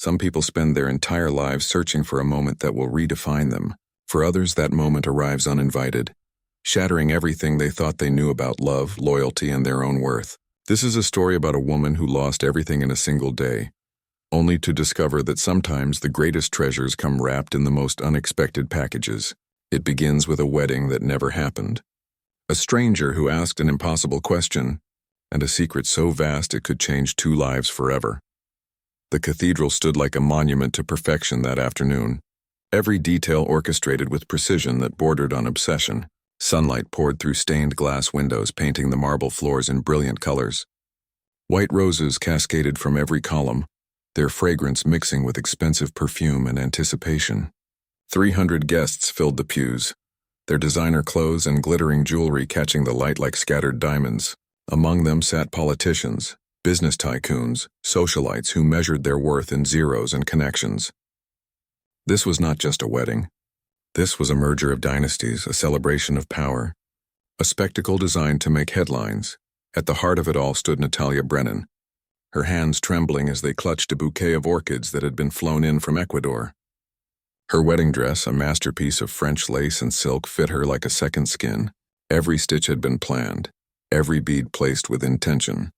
Some people spend their entire lives searching for a moment that will redefine them. For others, that moment arrives uninvited, shattering everything they thought they knew about love, loyalty, and their own worth. This is a story about a woman who lost everything in a single day, only to discover that sometimes the greatest treasures come wrapped in the most unexpected packages. It begins with a wedding that never happened, a stranger who asked an impossible question, and a secret so vast it could change two lives forever. The cathedral stood like a monument to perfection that afternoon, every detail orchestrated with precision that bordered on obsession. Sunlight poured through stained glass windows, painting the marble floors in brilliant colors. White roses cascaded from every column, their fragrance mixing with expensive perfume and anticipation. 300 guests filled the pews, their designer clothes and glittering jewelry catching the light like scattered diamonds. Among them sat politicians, business tycoons, socialites who measured their worth in zeros and connections. This was not just a wedding. This was a merger of dynasties, a celebration of power, a spectacle designed to make headlines. At the heart of it all stood Natalia Brennan, her hands trembling as they clutched a bouquet of orchids that had been flown in from Ecuador. Her wedding dress, a masterpiece of French lace and silk, fit her like a second skin. Every stitch had been planned, every bead placed with intention.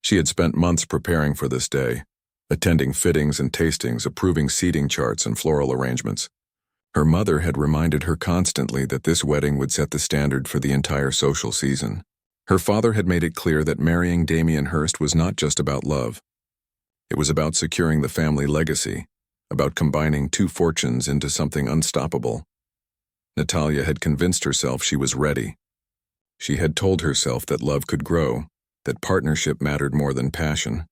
She had spent months preparing for this day, attending fittings and tastings, approving seating charts and floral arrangements. Her mother had reminded her constantly that this wedding would set the standard for the entire social season. Her father had made it clear that marrying Damien Hirst was not just about love. It was about securing the family legacy, about combining two fortunes into something unstoppable. Natalia had convinced herself she was ready. She had told herself that love could grow, that partnership mattered more than passion.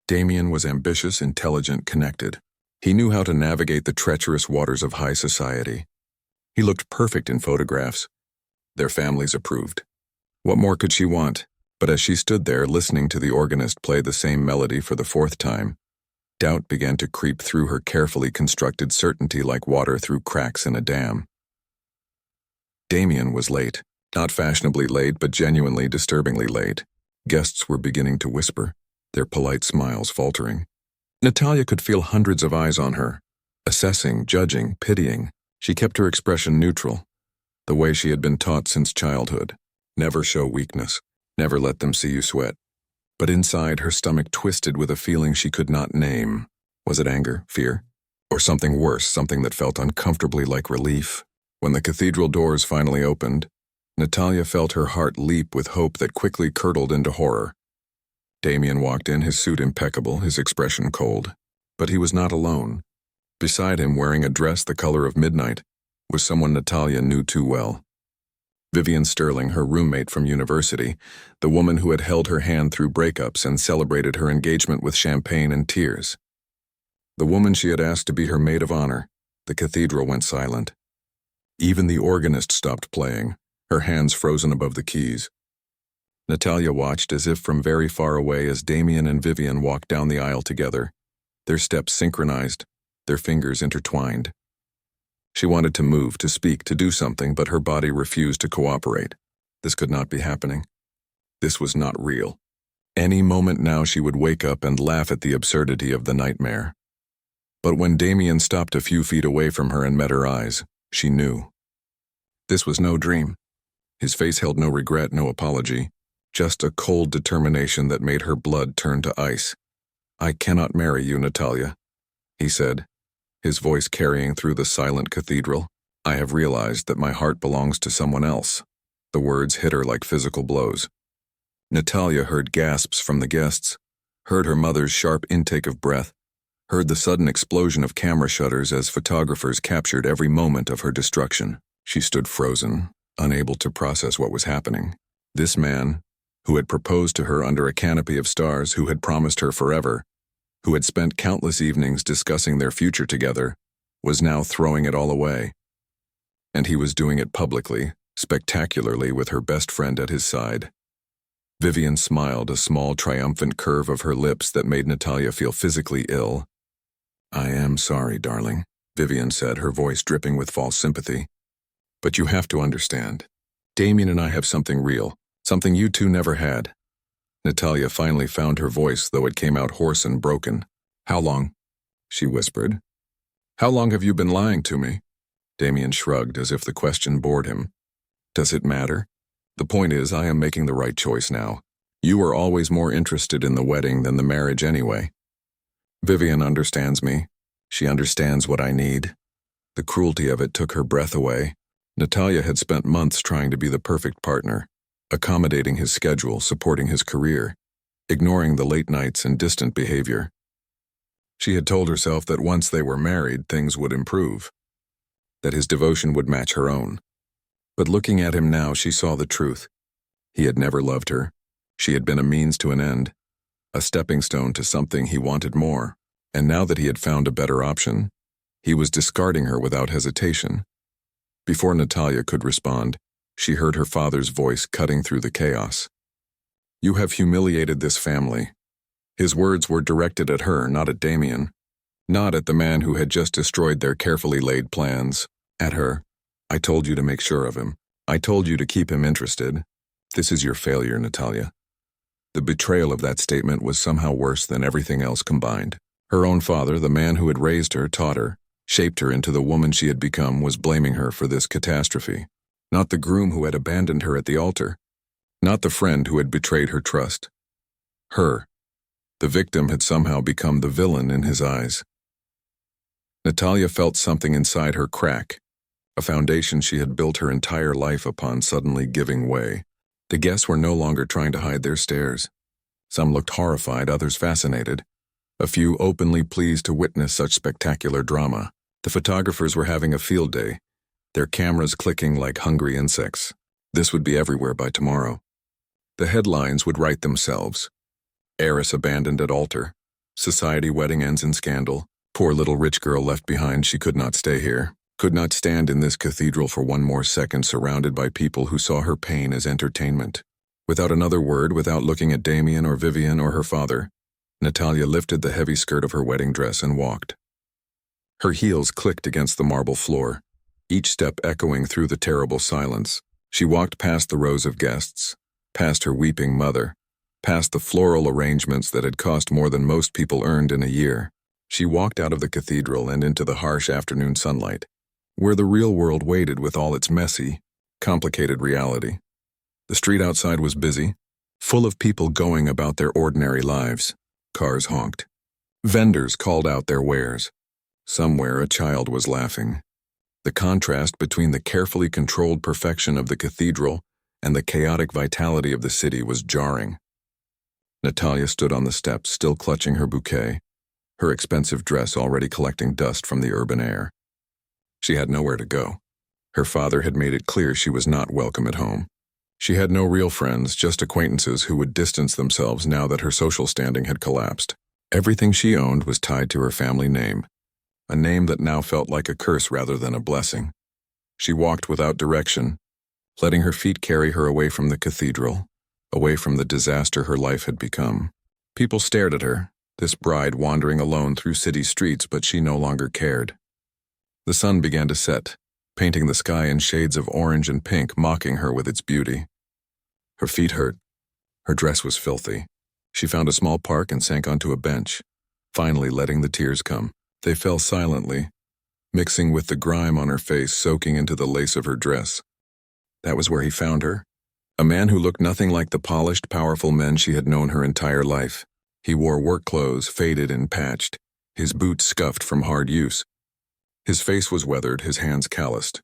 Damien was ambitious, intelligent, connected. He knew how to navigate the treacherous waters of high society. He looked perfect in photographs. Their families approved. What more could she want? But as she stood there listening to the organist play the same melody for the fourth time, doubt began to creep through her carefully constructed certainty like water through cracks in a dam. Damien was late. Not fashionably late, but genuinely disturbingly late. Guests were beginning to whisper, their polite smiles faltering. Natalia could feel hundreds of eyes on her, assessing, judging, pitying. She kept her expression neutral, the way she had been taught since childhood. Never show weakness, never let them see you sweat. But inside, her stomach twisted with a feeling she could not name. Was it anger, fear, or something worse, something that felt uncomfortably like relief? When the cathedral doors finally opened, Natalia felt her heart leap with hope that quickly curdled into horror. Damien walked in, his suit impeccable, his expression cold. But he was not alone. Beside him, wearing a dress the color of midnight, was someone Natalia knew too well. Vivian Sterling, her roommate from university, the woman who had held her hand through breakups and celebrated her engagement with champagne and tears. The woman she had asked to be her maid of honor. The cathedral went silent. Even the organist stopped playing, her hands frozen above the keys. Natalia watched as if from very far away as Damien and Vivian walked down the aisle together, their steps synchronized, their fingers intertwined. She wanted to move, to speak, to do something, but her body refused to cooperate. This could not be happening. This was not real. Any moment now she would wake up and laugh at the absurdity of the nightmare. But when Damien stopped a few feet away from her and met her eyes, she knew. This was no dream. His face held no regret, no apology. Just a cold determination that made her blood turn to ice. "I cannot marry you, Natalia," he said, his voice carrying through the silent cathedral. "I have realized that my heart belongs to someone else." The words hit her like physical blows. Natalia heard gasps from the guests, heard her mother's sharp intake of breath, heard the sudden explosion of camera shutters as photographers captured every moment of her destruction. She stood frozen, unable to process what was happening. This man, who had proposed to her under a canopy of stars, who had promised her forever, who had spent countless evenings discussing their future together, was now throwing it all away. And he was doing it publicly, spectacularly, with her best friend at his side. Vivian smiled, a small triumphant curve of her lips that made Natalia feel physically ill. "I am sorry, darling," Vivian said, her voice dripping with false sympathy. "But you have to understand. Damien and I have something real. Something you two never had." Natalia finally found her voice, though it came out hoarse and broken. "How long?" she whispered. How long have you been lying to me? Damien shrugged as if the question bored him. Does it matter? The point is, I am making the right choice now. You were always more interested in the wedding than the marriage anyway. Vivian understands me. She understands what I need. The cruelty of it took her breath away. Natalia had spent months trying to be the perfect partner, accommodating his schedule, supporting his career, ignoring the late nights and distant behavior. She had told herself that once they were married, things would improve, that his devotion would match her own. But looking at him now, she saw the truth. He had never loved her. She had been a means to an end, a stepping stone to something he wanted more. And now that he had found a better option, he was discarding her without hesitation. Before Natalia could respond, she heard her father's voice cutting through the chaos. You have humiliated this family. His words were directed at her, not at Damien. Not at the man who had just destroyed their carefully laid plans. At her. I told you to make sure of him. I told you to keep him interested. This is your failure, Natalia. The betrayal of that statement was somehow worse than everything else combined. Her own father, the man who had raised her, taught her, shaped her into the woman she had become, was blaming her for this catastrophe. Not the groom who had abandoned her at the altar. Not the friend who had betrayed her trust. Her. The victim had somehow become the villain in his eyes. Natalia felt something inside her crack, a foundation she had built her entire life upon suddenly giving way. The guests were no longer trying to hide their stares. Some looked horrified, others fascinated. A few openly pleased to witness such spectacular drama. The photographers were having a field day, their cameras clicking like hungry insects. This would be everywhere by tomorrow. The headlines would write themselves. Heiress abandoned at altar. Society wedding ends in scandal. Poor little rich girl left behind, she could not stay here. Could not stand in this cathedral for one more second surrounded by people who saw her pain as entertainment. Without another word, without looking at Damien or Vivian or her father, Natalia lifted the heavy skirt of her wedding dress and walked. Her heels clicked against the marble floor, each step echoing through the terrible silence. She walked past the rows of guests, past her weeping mother, past the floral arrangements that had cost more than most people earned in a year. She walked out of the cathedral and into the harsh afternoon sunlight, where the real world waited with all its messy, complicated reality. The street outside was busy, full of people going about their ordinary lives. Cars honked. Vendors called out their wares. Somewhere a child was laughing. The contrast between the carefully controlled perfection of the cathedral and the chaotic vitality of the city was jarring. Natalia stood on the steps, still clutching her bouquet, her expensive dress already collecting dust from the urban air. She had nowhere to go. Her father had made it clear she was not welcome at home. She had no real friends, just acquaintances who would distance themselves now that her social standing had collapsed. Everything she owned was tied to her family name, a name that now felt like a curse rather than a blessing. She walked without direction, letting her feet carry her away from the cathedral, away from the disaster her life had become. People stared at her, this bride wandering alone through city streets, but she no longer cared. The sun began to set, painting the sky in shades of orange and pink, mocking her with its beauty. Her feet hurt. Her dress was filthy. She found a small park and sank onto a bench, finally letting the tears come. They fell silently, mixing with the grime on her face, soaking into the lace of her dress. That was where he found her. A man who looked nothing like the polished, powerful men she had known her entire life. He wore work clothes, faded and patched, his boots scuffed from hard use. His face was weathered, his hands calloused.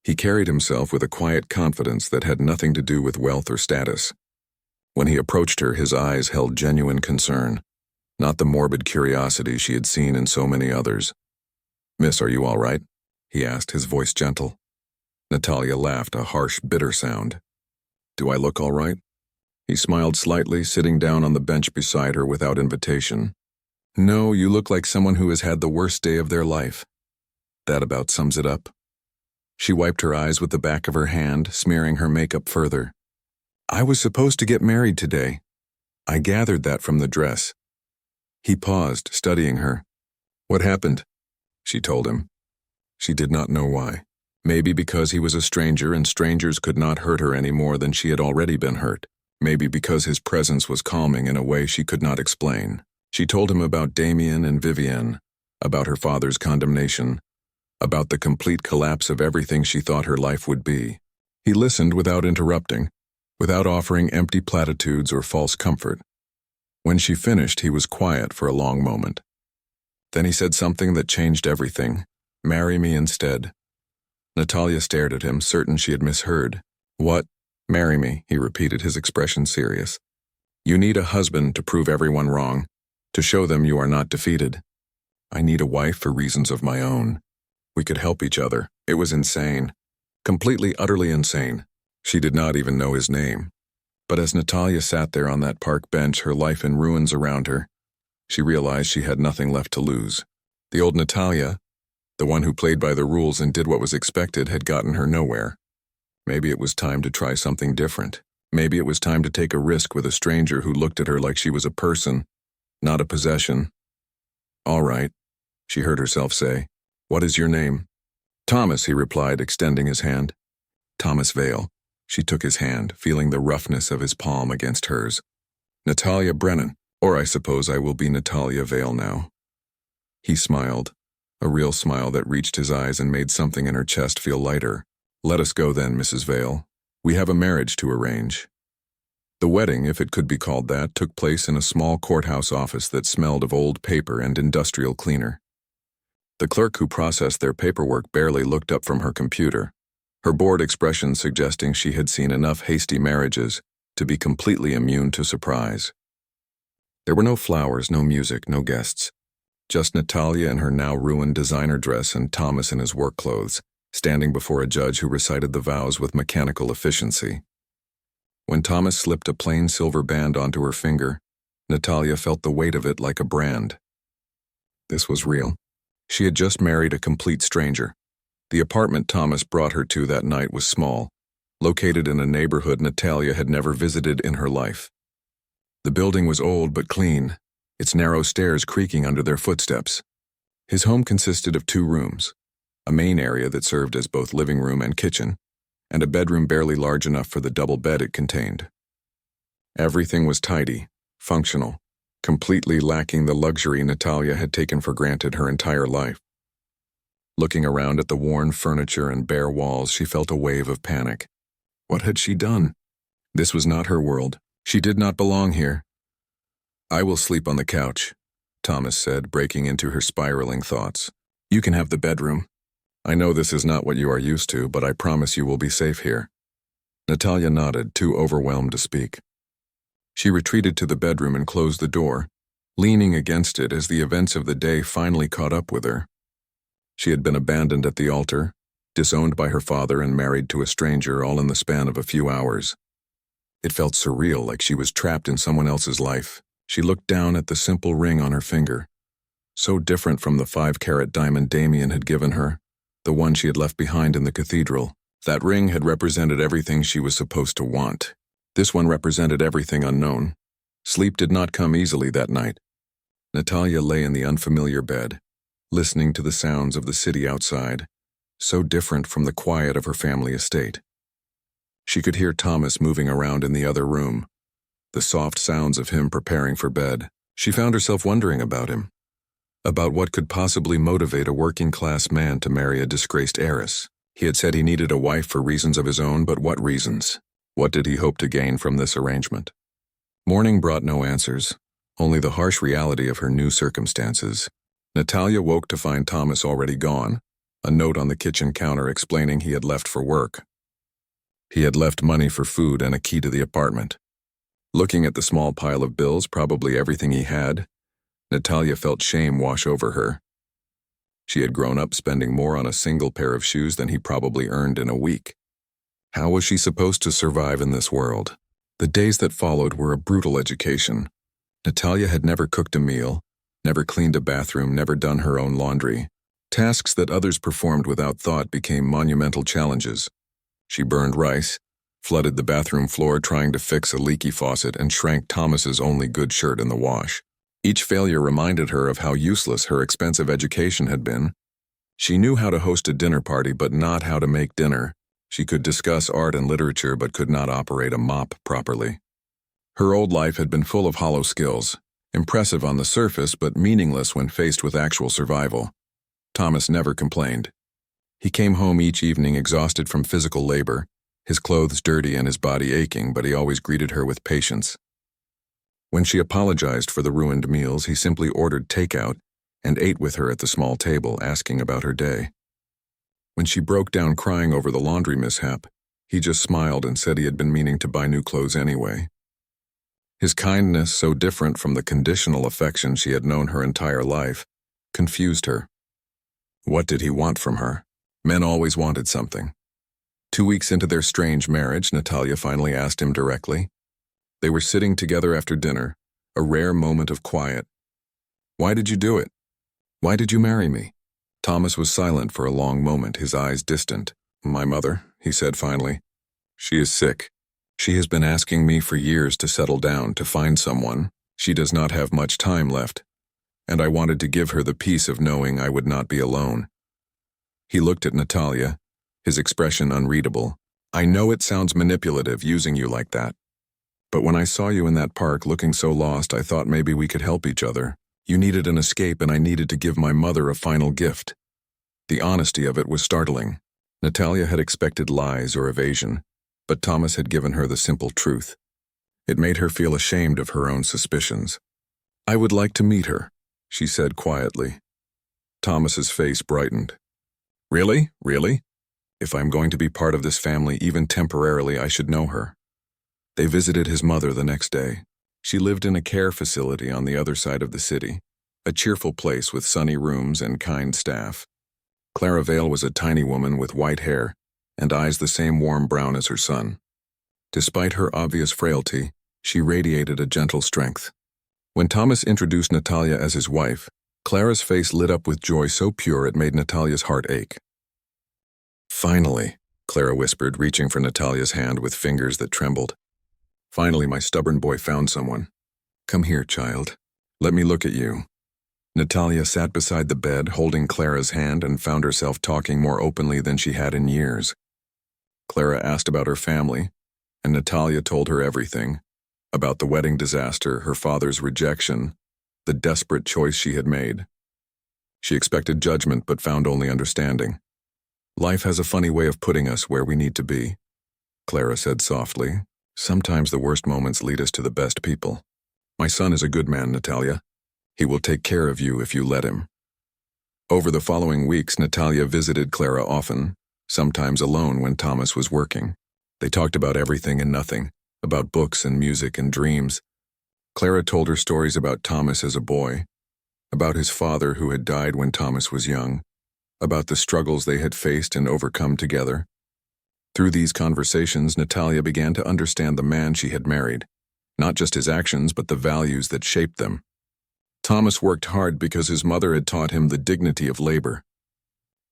He carried himself with a quiet confidence that had nothing to do with wealth or status. When he approached her, his eyes held genuine concern, not the morbid curiosity she had seen in so many others. "Miss, are you all right?" he asked, his voice gentle. Natalia laughed, a harsh, bitter sound. "Do I look all right?" He smiled slightly, sitting down on the bench beside her without invitation. "No, you look like someone who has had the worst day of their life." That about sums it up. She wiped her eyes with the back of her hand, smearing her makeup further. "I was supposed to get married today. I gathered that from the dress." He paused, studying her. "What happened?" She told him. She did not know why. Maybe because he was a stranger and strangers could not hurt her any more than she had already been hurt. Maybe because his presence was calming in a way she could not explain. She told him about Damien and Vivienne, about her father's condemnation, about the complete collapse of everything she thought her life would be. He listened without interrupting, without offering empty platitudes or false comfort. When she finished, he was quiet for a long moment. Then he said something that changed everything. "Marry me instead." Natalia stared at him, certain she had misheard. "What? Marry me," he repeated, his expression serious. "You need a husband to prove everyone wrong, to show them you are not defeated. I need a wife for reasons of my own. We could help each other." It was insane. Completely, utterly insane. She did not even know his name. But as Natalia sat there on that park bench, her life in ruins around her, she realized she had nothing left to lose. The old Natalia, the one who played by the rules and did what was expected, had gotten her nowhere. Maybe it was time to try something different. Maybe it was time to take a risk with a stranger who looked at her like she was a person, not a possession. "All right," she heard herself say. "What is your name?" "Thomas," he replied, extending his hand. "Thomas Vale." She took his hand, feeling the roughness of his palm against hers. "Natalia Brennan, or I suppose I will be Natalia Vale now." He smiled, a real smile that reached his eyes and made something in her chest feel lighter. "Let us go then, Mrs. Vale. We have a marriage to arrange." The wedding, if it could be called that, took place in a small courthouse office that smelled of old paper and industrial cleaner. The clerk who processed their paperwork barely looked up from her computer, her bored expression suggesting she had seen enough hasty marriages to be completely immune to surprise. There were no flowers, no music, no guests. Just Natalia in her now ruined designer dress and Thomas in his work clothes, standing before a judge who recited the vows with mechanical efficiency. When Thomas slipped a plain silver band onto her finger, Natalia felt the weight of it like a brand. This was real. She had just married a complete stranger. The apartment Thomas brought her to that night was small, located in a neighborhood Natalia had never visited in her life. The building was old but clean, its narrow stairs creaking under their footsteps. His home consisted of 2 rooms, a main area that served as both living room and kitchen, and a bedroom barely large enough for the double bed it contained. Everything was tidy, functional, completely lacking the luxury Natalia had taken for granted her entire life. Looking around at the worn furniture and bare walls, she felt a wave of panic. What had she done? This was not her world. She did not belong here. "I will sleep on the couch," Thomas said, breaking into her spiraling thoughts. "You can have the bedroom. I know this is not what you are used to, but I promise you will be safe here." Natalia nodded, too overwhelmed to speak. She retreated to the bedroom and closed the door, leaning against it as the events of the day finally caught up with her. She had been abandoned at the altar, disowned by her father, and married to a stranger, all in the span of a few hours. It felt surreal, like she was trapped in someone else's life. She looked down at the simple ring on her finger, so different from the 5-carat diamond Damien had given her, the one she had left behind in the cathedral. That ring had represented everything she was supposed to want. This one represented everything unknown. Sleep did not come easily that night. Natalia lay in the unfamiliar bed, listening to the sounds of the city outside, so different from the quiet of her family estate. She could hear Thomas moving around in the other room, the soft sounds of him preparing for bed. She found herself wondering about him, about what could possibly motivate a working-class man to marry a disgraced heiress. He had said he needed a wife for reasons of his own, but what reasons? What did he hope to gain from this arrangement? Morning brought no answers, only the harsh reality of her new circumstances. Natalia woke to find Thomas already gone, a note on the kitchen counter explaining he had left for work. He had left money for food and a key to the apartment. Looking at the small pile of bills, probably everything he had, Natalia felt shame wash over her. She had grown up spending more on a single pair of shoes than he probably earned in a week. How was she supposed to survive in this world? The days that followed were a brutal education. Natalia had never cooked a meal, never cleaned a bathroom, never done her own laundry. Tasks that others performed without thought became monumental challenges. She burned rice, flooded the bathroom floor trying to fix a leaky faucet, and shrank Thomas's only good shirt in the wash. Each failure reminded her of how useless her expensive education had been. She knew how to host a dinner party, but not how to make dinner. She could discuss art and literature, but could not operate a mop properly. Her old life had been full of hollow skills, Impressive on the surface, but meaningless when faced with actual survival. Thomas never complained. He came home each evening exhausted from physical labor, his clothes dirty and his body aching, but he always greeted her with patience. When she apologized for the ruined meals, he simply ordered takeout and ate with her at the small table, asking about her day. When she broke down crying over the laundry mishap, he just smiled and said he had been meaning to buy new clothes anyway. His kindness, so different from the conditional affection she had known her entire life, confused her. What did he want from her? Men always wanted something. 2 weeks into their strange marriage, Natalia finally asked him directly. They were sitting together after dinner, a rare moment of quiet. "Why did you do it? Why did you marry me?" Thomas was silent for a long moment, his eyes distant. "My mother," he said finally. "She is sick. She has been asking me for years to settle down, to find someone. She does not have much time left, and I wanted to give her the peace of knowing I would not be alone." He looked at Natalia, his expression unreadable. "I know it sounds manipulative using you like that, but when I saw you in that park looking so lost, I thought maybe we could help each other. You needed an escape and I needed to give my mother a final gift." The honesty of it was startling. Natalia had expected lies or evasion, but Thomas had given her the simple truth. It made her feel ashamed of her own suspicions. "I would like to meet her," she said quietly. Thomas's face brightened. "Really? Really? If I'm going to be part of this family, even temporarily, I should know her." They visited his mother the next day. She lived in a care facility on the other side of the city, a cheerful place with sunny rooms and kind staff. Clara Vale was a tiny woman with white hair and eyes the same warm brown as her son. Despite her obvious frailty, she radiated a gentle strength. When Thomas introduced Natalia as his wife, Clara's face lit up with joy so pure it made Natalia's heart ache. "Finally," Clara whispered, reaching for Natalia's hand with fingers that trembled. "Finally, my stubborn boy found someone. Come here, child. Let me look at you." Natalia sat beside the bed, holding Clara's hand, and found herself talking more openly than she had in years. Clara asked about her family, and Natalia told her everything, about the wedding disaster, her father's rejection, the desperate choice she had made. She expected judgment but found only understanding. "Life has a funny way of putting us where we need to be," Clara said softly. "Sometimes the worst moments lead us to the best people. My son is a good man, Natalia. He will take care of you if you let him." Over the following weeks, Natalia visited Clara often, sometimes alone when Thomas was working. They talked about everything and nothing, about books and music and dreams. Clara told her stories about Thomas as a boy, about his father who had died when Thomas was young, about the struggles they had faced and overcome together. Through these conversations, Natalia began to understand the man she had married, not just his actions but the values that shaped them. Thomas worked hard because his mother had taught him the dignity of labor.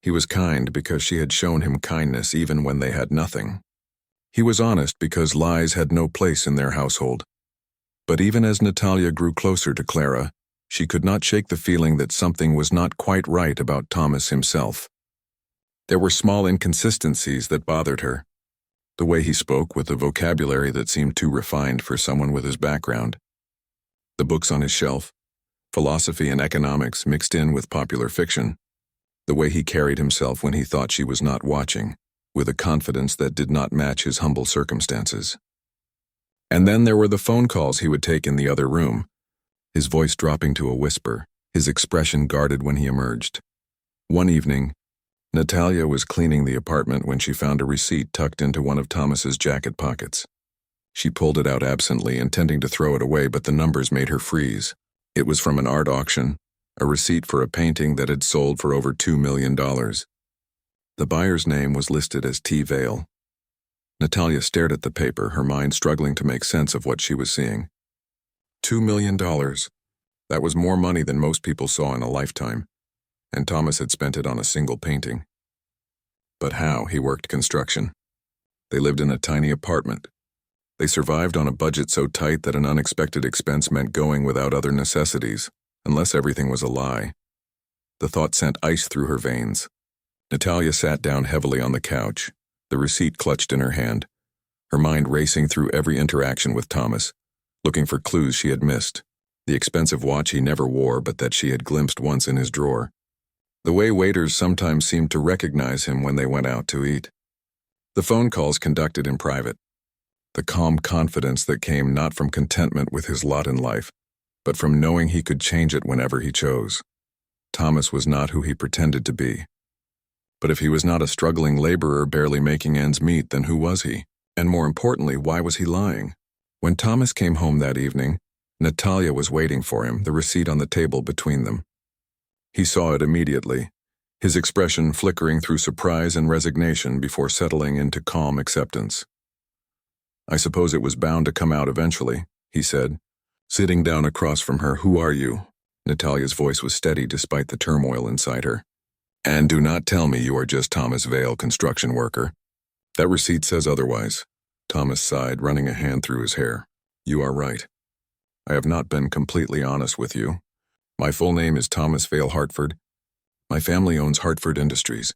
He was kind because she had shown him kindness even when they had nothing. He was honest because lies had no place in their household. But even as Natalia grew closer to Clara, she could not shake the feeling that something was not quite right about Thomas himself. There were small inconsistencies that bothered her. The way he spoke with a vocabulary that seemed too refined for someone with his background. The books on his shelf, philosophy and economics mixed in with popular fiction. The way he carried himself when he thought she was not watching, with a confidence that did not match his humble circumstances. And then there were the phone calls he would take in the other room, his voice dropping to a whisper, his expression guarded when he emerged. One evening, Natalia was cleaning the apartment when she found a receipt tucked into one of Thomas's jacket pockets. She pulled it out absently, intending to throw it away, but the numbers made her freeze. It was from an art auction, a receipt for a painting that had sold for over $2 million. The buyer's name was listed as T. Vale. Natalia stared at the paper, her mind struggling to make sense of what she was seeing. $2 million. That was more money than most people saw in a lifetime, and Thomas had spent it on a single painting. But how? He worked construction. They lived in a tiny apartment. They survived on a budget so tight that an unexpected expense meant going without other necessities, unless everything was a lie. The thought sent ice through her veins. Natalia sat down heavily on the couch, the receipt clutched in her hand, her mind racing through every interaction with Thomas, looking for clues she had missed. The expensive watch he never wore but that she had glimpsed once in his drawer. The way waiters sometimes seemed to recognize him when they went out to eat. The phone calls conducted in private. The calm confidence that came not from contentment with his lot in life, but from knowing he could change it whenever he chose. Thomas was not who he pretended to be. But if he was not a struggling laborer barely making ends meet, then who was he? And more importantly, why was he lying? When Thomas came home that evening, Natalia was waiting for him, the receipt on the table between them. He saw it immediately, his expression flickering through surprise and resignation before settling into calm acceptance. "I suppose it was bound to come out eventually," he said, sitting down across from her. "Who are you?" Natalia's voice was steady despite the turmoil inside her. "And do not tell me you are just Thomas Vale, construction worker." "That receipt says otherwise." Thomas sighed, running a hand through his hair. "You are right. I have not been completely honest with you. My full name is Thomas Vale Hartford. My family owns Hartford Industries.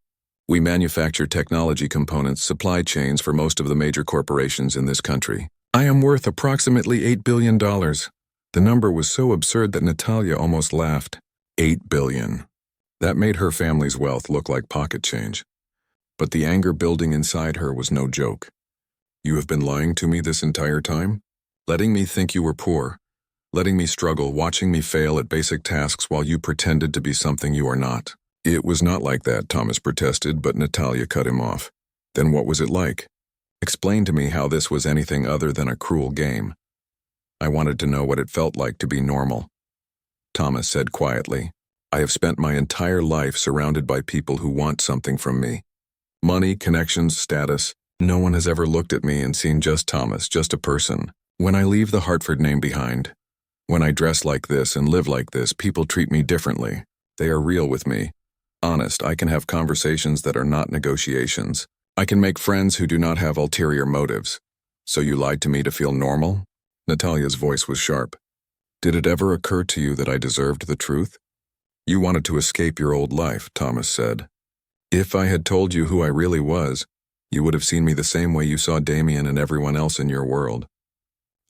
We manufacture technology components, supply chains for most of the major corporations in this country. I am worth approximately $8 billion. The number was so absurd that Natalia almost laughed. $8 billion. That made her family's wealth look like pocket change. But the anger building inside her was no joke. "You have been lying to me this entire time? Letting me think you were poor, letting me struggle, watching me fail at basic tasks while you pretended to be something you are not." "It was not like that," Thomas protested, but Natalia cut him off. "Then what was it like? Explain to me how this was anything other than a cruel game." "I wanted to know what it felt like to be normal," Thomas said quietly. "I have spent my entire life surrounded by people who want something from me. Money, connections, status. No one has ever looked at me and seen just Thomas, just a person. When I leave the Hartford name behind, when I dress like this and live like this, people treat me differently. They are real with me. Honest, I can have conversations that are not negotiations. I can make friends who do not have ulterior motives. So you lied to me to feel normal?" Natalia's voice was sharp. "Did it ever occur to you that I deserved the truth?" "You wanted to escape your old life," Thomas said. "If I had told you who I really was, you would have seen me the same way you saw Damien and everyone else in your world.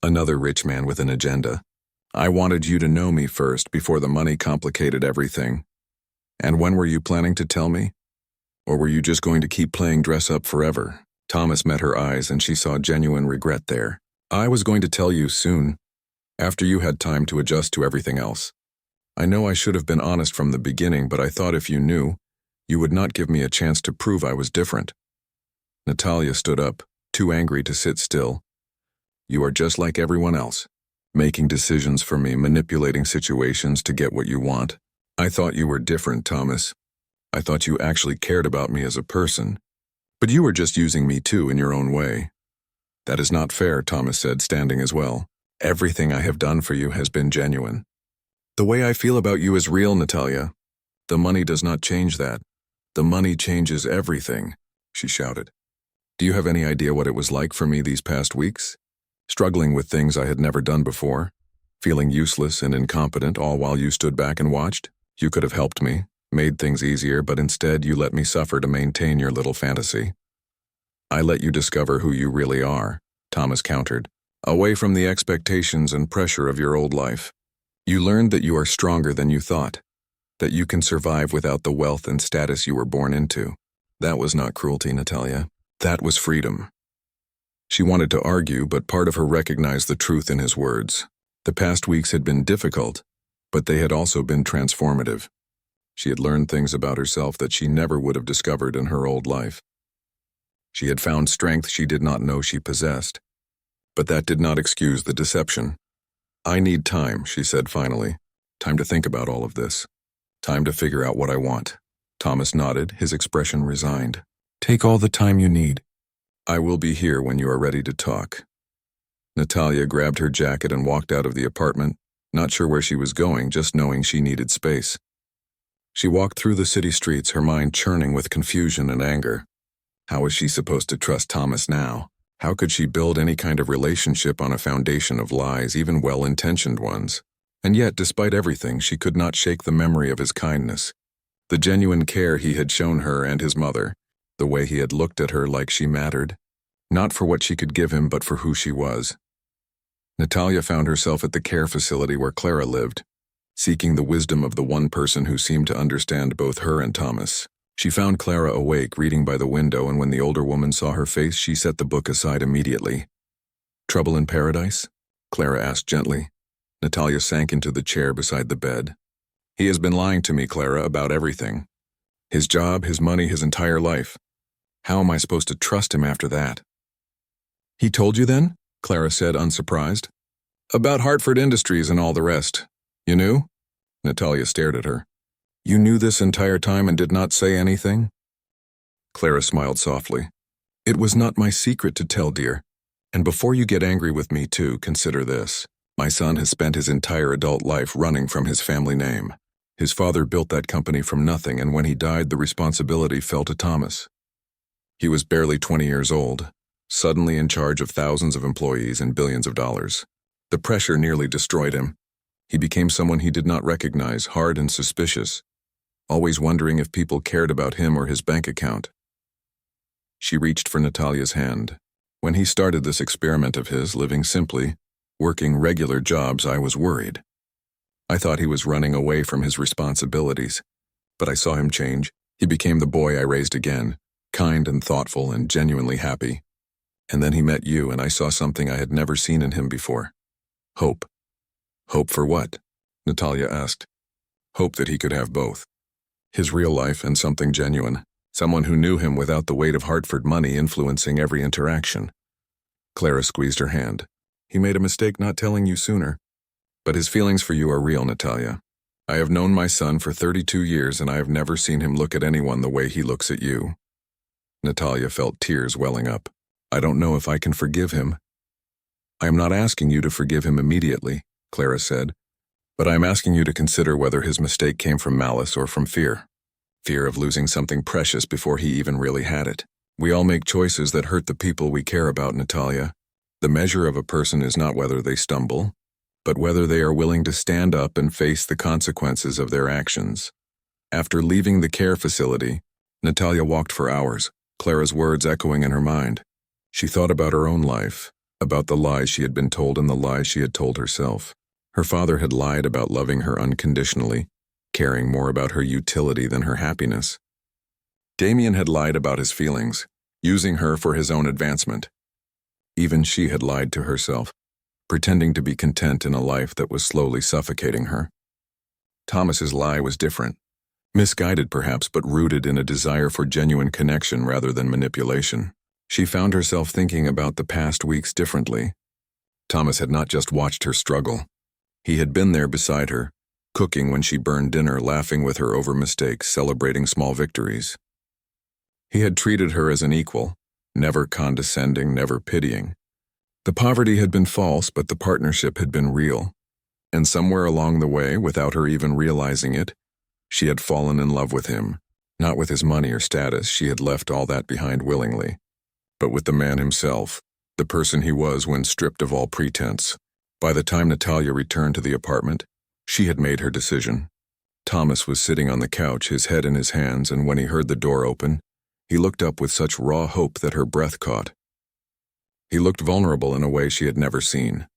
Another rich man with an agenda. I wanted you to know me first before the money complicated everything. And when were you planning to tell me? Or were you just going to keep playing dress up forever?" Thomas met her eyes and she saw genuine regret there. "I was going to tell you soon, after you had time to adjust to everything else. I know I should have been honest from the beginning, but I thought if you knew, you would not give me a chance to prove I was different." Natalia stood up, too angry to sit still. "You are just like everyone else, making decisions for me, manipulating situations to get what you want. I thought you were different, Thomas. I thought you actually cared about me as a person. But you were just using me too in your own way." "That is not fair," Thomas said, standing as well. "Everything I have done for you has been genuine." "The way I feel about you is real, Natalia. The money does not change that. The money changes everything," she shouted. "Do you have any idea what it was like for me these past weeks? Struggling with things I had never done before, feeling useless and incompetent all while you stood back and watched? You could have helped me, made things easier, but instead you let me suffer to maintain your little fantasy." "I let you discover who you really are," Thomas countered, "away from the expectations and pressure of your old life. You learned that you are stronger than you thought, that you can survive without the wealth and status you were born into. That was not cruelty, Natalia. That was freedom." She wanted to argue, but part of her recognized the truth in his words. The past weeks had been difficult, but they had also been transformative. She had learned things about herself that she never would have discovered in her old life. She had found strength she did not know she possessed. But that did not excuse the deception. "I need time," she said finally. "Time to think about all of this. Time to figure out what I want." Thomas nodded, his expression resigned. "Take all the time you need. I will be here when you are ready to talk." Natalia grabbed her jacket and walked out of the apartment, not sure where she was going, just knowing she needed space. She walked through the city streets, her mind churning with confusion and anger. How was she supposed to trust Thomas now? How could she build any kind of relationship on a foundation of lies, even well-intentioned ones? And yet, despite everything, she could not shake the memory of his kindness, the genuine care he had shown her and his mother, the way he had looked at her like she mattered, not for what she could give him but for who she was. Natalia found herself at the care facility where Clara lived, seeking the wisdom of the one person who seemed to understand both her and Thomas. She found Clara awake, reading by the window, and when the older woman saw her face, she set the book aside immediately. "Trouble in paradise?" Clara asked gently. Natalia sank into the chair beside the bed. "He has been lying to me, Clara, about everything. His job, his money, his entire life. How am I supposed to trust him after that?" "He told you then?" Clara said, unsurprised. "About Hartford Industries and all the rest. You knew?" Natalia stared at her. "You knew this entire time and did not say anything?" Clara smiled softly. "It was not my secret to tell, dear. And before you get angry with me too, consider this. My son has spent his entire adult life running from his family name. His father built that company from nothing, and when he died, the responsibility fell to Thomas. He was barely 20 years old, suddenly in charge of thousands of employees and billions of dollars. The pressure nearly destroyed him. He became someone he did not recognize, hard and suspicious, always wondering if people cared about him or his bank account." She reached for Natalia's hand. "When he started this experiment of his, living simply, working regular jobs, I was worried. I thought he was running away from his responsibilities. But I saw him change. He became the boy I raised again, kind and thoughtful and genuinely happy. And then he met you, and I saw something I had never seen in him before. Hope." "Hope for what?" Natalia asked. "Hope that he could have both. His real life and something genuine. Someone who knew him without the weight of Hartford money influencing every interaction." Clara squeezed her hand. "He made a mistake not telling you sooner. But his feelings for you are real, Natalia. I have known my son for 32 years, and I have never seen him look at anyone the way he looks at you." Natalia felt tears welling up. "I don't know if I can forgive him." "I am not asking you to forgive him immediately," Clara said, "but I am asking you to consider whether his mistake came from malice or from fear. Fear of losing something precious before he even really had it. We all make choices that hurt the people we care about, Natalia. The measure of a person is not whether they stumble, but whether they are willing to stand up and face the consequences of their actions." After leaving the care facility, Natalia walked for hours, Clara's words echoing in her mind. She thought about her own life, about the lies she had been told and the lies she had told herself. Her father had lied about loving her unconditionally, caring more about her utility than her happiness. Damien had lied about his feelings, using her for his own advancement. Even she had lied to herself, pretending to be content in a life that was slowly suffocating her. Thomas's lie was different, misguided perhaps, but rooted in a desire for genuine connection rather than manipulation. She found herself thinking about the past weeks differently. Thomas had not just watched her struggle. He had been there beside her, cooking when she burned dinner, laughing with her over mistakes, celebrating small victories. He had treated her as an equal, never condescending, never pitying. The poverty had been false, but the partnership had been real. And somewhere along the way, without her even realizing it, she had fallen in love with him. Not with his money or status, she had left all that behind willingly, but with the man himself, the person he was when stripped of all pretense. By the time Natalia returned to the apartment, she had made her decision. Thomas was sitting on the couch, his head in his hands, and when he heard the door open, he looked up with such raw hope that her breath caught. He looked vulnerable in a way she had never seen,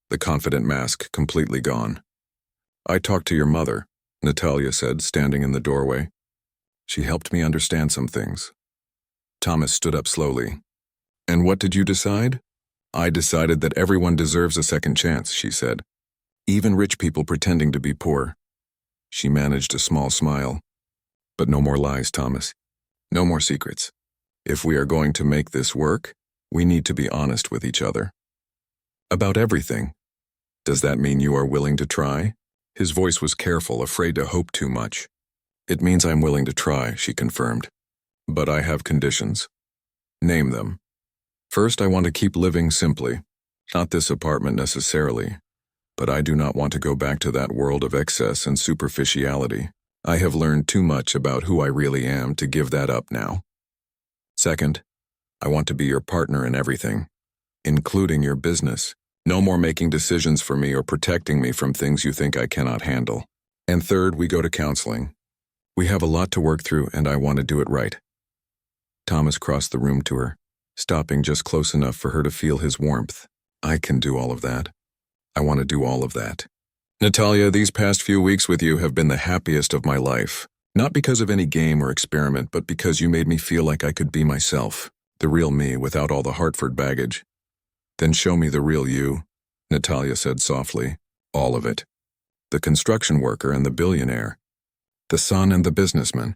the confident mask completely gone. "I talked to your mother," Natalia said, standing in the doorway. "She helped me understand some things." Thomas stood up slowly. "And what did you decide?" "I decided that everyone deserves a second chance," she said. "Even rich people pretending to be poor." She managed a small smile. "But no more lies, Thomas. No more secrets. If we are going to make this work, we need to be honest with each other. About everything. Does that mean you are willing to try?" His voice was careful, afraid to hope too much. "It means I'm willing to try," she confirmed. "But I have conditions." "Name them." "First, I want to keep living simply. Not this apartment necessarily, but I do not want to go back to that world of excess and superficiality. I have learned too much about who I really am to give that up now. Second, I want to be your partner in everything, including your business. No more making decisions for me or protecting me from things you think I cannot handle. And third, we go to counseling. We have a lot to work through, and I want to do it right." Thomas crossed the room to her, stopping just close enough for her to feel his warmth. "I can do all of that. I want to do all of that. Natalia, these past few weeks with you have been the happiest of my life. Not because of any game or experiment, but because you made me feel like I could be myself, the real me without all the Hartford baggage. Then show me the real you, Natalia said softly. All of it. The construction worker and the billionaire. The son and the businessman.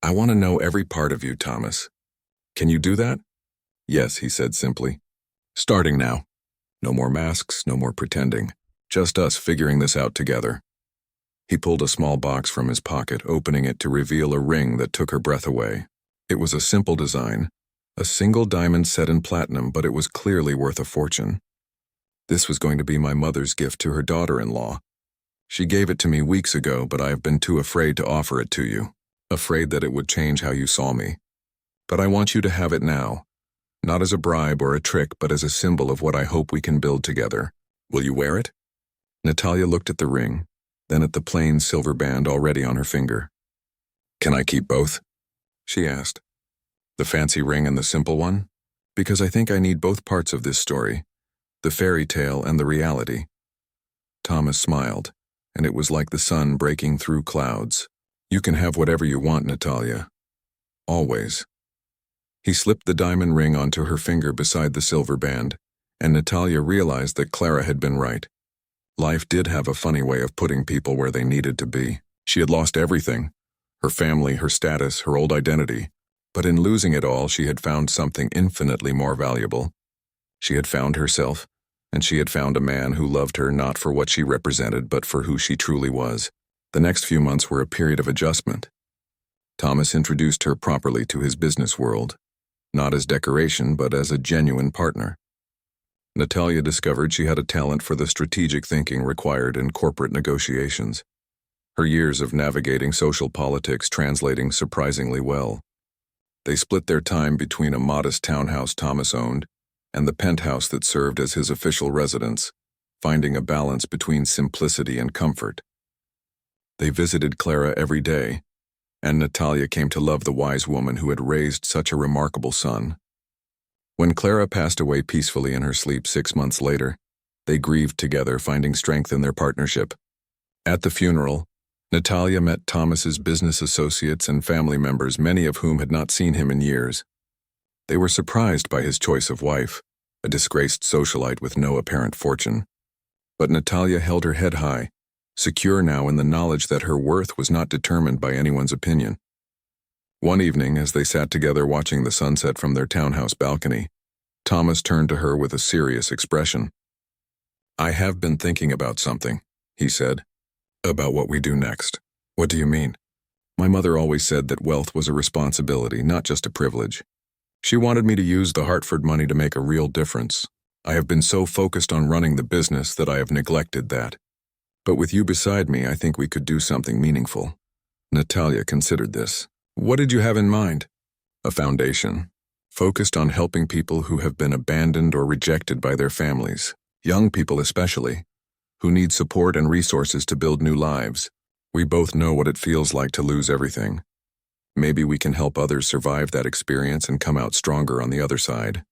I want to know every part of you, Thomas. Can you do that? Yes, he said simply. Starting now. No more masks, no more pretending. Just us figuring this out together. He pulled a small box from his pocket, opening it to reveal a ring that took her breath away. It was a simple design, a single diamond set in platinum, but it was clearly worth a fortune. This was going to be my mother's gift to her daughter-in-law. She gave it to me weeks ago, but I have been too afraid to offer it to you, afraid that it would change how you saw me. But I want you to have it now, not as a bribe or a trick, but as a symbol of what I hope we can build together. Will you wear it? Natalia looked at the ring, then at the plain silver band already on her finger. Can I keep both? She asked. The fancy ring and the simple one? Because I think I need both parts of this story, the fairy tale and the reality. Thomas smiled, and it was like the sun breaking through clouds. You can have whatever you want, Natalia. Always. He slipped the diamond ring onto her finger beside the silver band, and Natalia realized that Clara had been right. Life did have a funny way of putting people where they needed to be. She had lost everything, her family, her status, her old identity. But in losing it all, she had found something infinitely more valuable. She had found herself, and she had found a man who loved her not for what she represented, but for who she truly was. The next few months were a period of adjustment. Thomas introduced her properly to his business world, not as decoration, but as a genuine partner. Natalia discovered she had a talent for the strategic thinking required in corporate negotiations. Her years of navigating social politics translating surprisingly well. They split their time between a modest townhouse Thomas owned and the penthouse that served as his official residence, finding a balance between simplicity and comfort. They visited Clara every day, and Natalia came to love the wise woman who had raised such a remarkable son. When Clara passed away peacefully in her sleep 6 months later, they grieved together, finding strength in their partnership. At the funeral, Natalia met Thomas's business associates and family members, many of whom had not seen him in years. They were surprised by his choice of wife, a disgraced socialite with no apparent fortune. But Natalia held her head high, secure now in the knowledge that her worth was not determined by anyone's opinion. One evening, as they sat together watching the sunset from their townhouse balcony, Thomas turned to her with a serious expression. I have been thinking about something, he said. About what we do next. What do you mean? My mother always said that wealth was a responsibility, not just a privilege. She wanted me to use the Hartford money to make a real difference. I have been so focused on running the business that I have neglected that. But with you beside me, I think we could do something meaningful. Natalia considered this. What did you have in mind? A foundation, focused on helping people who have been abandoned or rejected by their families, young people especially, who need support and resources to build new lives. We both know what it feels like to lose everything. Maybe we can help others survive that experience and come out stronger on the other side.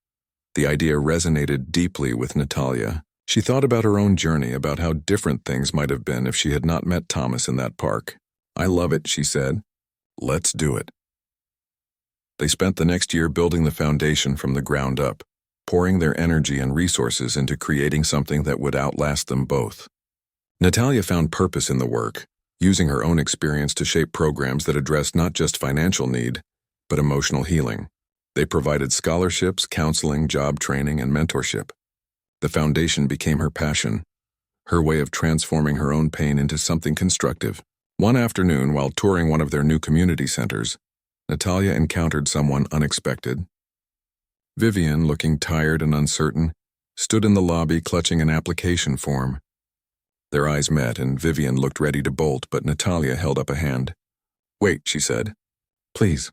The idea resonated deeply with Natalia. She thought about her own journey, about how different things might have been if she had not met Thomas in that park. I love it, she said. Let's do it. They spent the next year building the foundation from the ground up, pouring their energy and resources into creating something that would outlast them both. Natalia found purpose in the work, using her own experience to shape programs that addressed not just financial need, but emotional healing. They provided scholarships, counseling, job training, and mentorship. The foundation became her passion, her way of transforming her own pain into something constructive. One afternoon, while touring one of their new community centers, Natalia encountered someone unexpected. Vivian, looking tired and uncertain, stood in the lobby clutching an application form. Their eyes met, and Vivian looked ready to bolt, but Natalia held up a hand. Wait, she said. Please.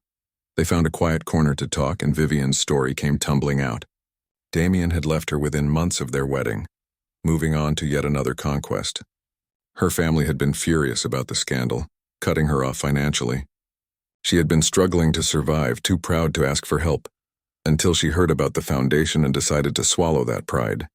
They found a quiet corner to talk, and Vivian's story came tumbling out. Damien had left her within months of their wedding, moving on to yet another conquest. Her family had been furious about the scandal, cutting her off financially. She had been struggling to survive, too proud to ask for help, until she heard about the foundation and decided to swallow that pride.